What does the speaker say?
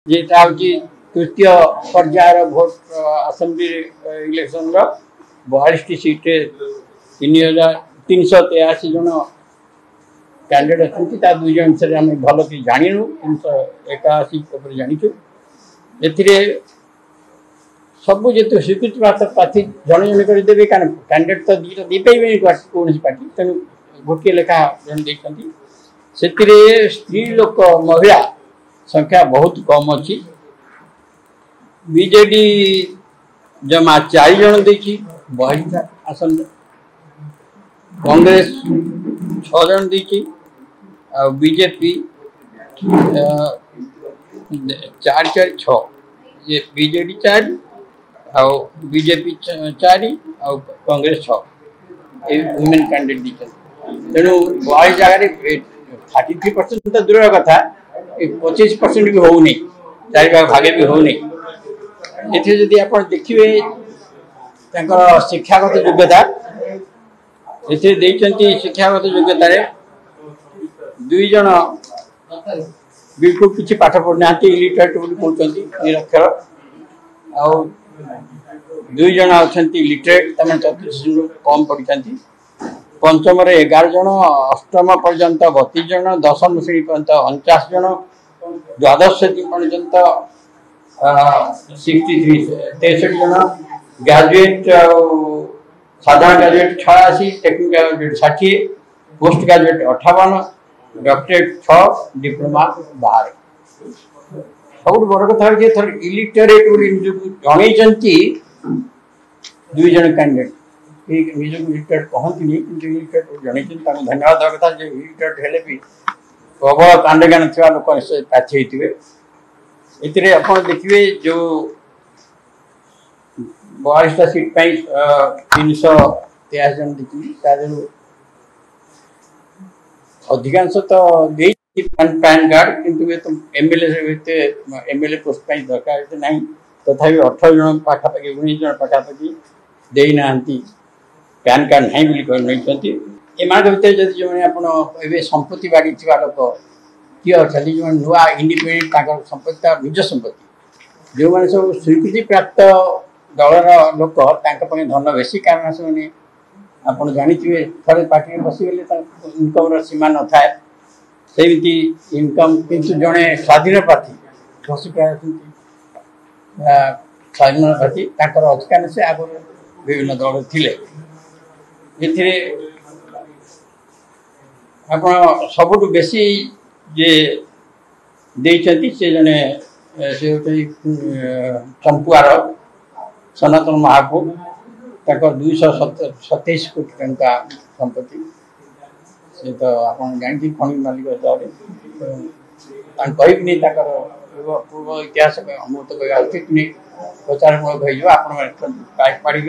जेटा हूँ तृतीय पर्यायर vote assembly election 42 सीट्रे 3,383 जन कैंडिडेट अच्छा दुई जन विषय आम भल कि जानू 381 जाचु ए सब जो स्वीकृति प्राप्त प्रार्थी जन जन करदेवे कैंडिडेट तो दुईटा दे पारे कौन पार्टी तेणु गोटे लेखा जन देखते स्त्री लोक महिला संख्या बहुत कम अच्छी बीजेडी जमा 4 जन देखी 22 आसन कांग्रेस 6 जन देखी बीजेपी 4 4 6 ये BJD 4 BJP 4 Congress 6 women candidate देखते तेणु 22 जगह 33% तो दूर कथा 25% भी होनी 4 भाग भागे भी होनी ये आप देखिए शिक्षागत योग्यता ये शिक्षागत योग्यतार 2 जन बिल्कुल किसी पाठ पढ़ना इलिटरेट कहते निरक्षर आ 2 जन अच्छा लिटरेट तमें चतुर्थ कम पढ़ी पंचम 11 जन अष्टम पर्यंत 32 जन दशम श्रेणी पर्यंत 49 जन द्वादश श्रेणी पर्यंत 63 जन ग्रेजुएट साधारण graduate 86 technical graduate 60 post graduate 58 doctorate 6 diploma 12 सब बड़ कथा थर इलिटरेट जन 2 जन कैंडिडेट निज इलिटरेट कहती इलिटरेट जन धन्यवाद देवा कथा इलिटरेट हेले भी प्रबल कांड ज्ञान थी लोक प्रार्थी होते ये आप देखिए जो 42टा सीट 383 जन देखिए अधिकांश तो पैन कार्ड किंतु तो एमएलए पोस्ट दरकार ना तथापि 18 जन पाखापाखि 19 जन पाखापाखि देना पैन कार्ड नहीं एम भर जो आप संपत्ति बाड़ी थी लोक किए अच्छा जो नुआ इंडिपेंडेंट संपत्ति निज संपत्ति जो मैंने सब स्वीकृति प्राप्त दलर लोक धन बेसी कारण से आप जानते थे पार्टी में बसीगले इनकम सीमा न था सेमती इनकम किंतु जड़े स्वाधीन प्रार्थी बसी स्वाधीन प्रार्थी अधिकार से आगे विभिन्न दल थे आप सबुठ बेसी जे देते से जड़े से चंपुआर सनातन महापुर तक 227 कोटी टंका संपत्ति से तो आप जानते खनि मालिक कहनी पूर्व इतिहास अमृत कह प्रचारमूलक आप पढ़े।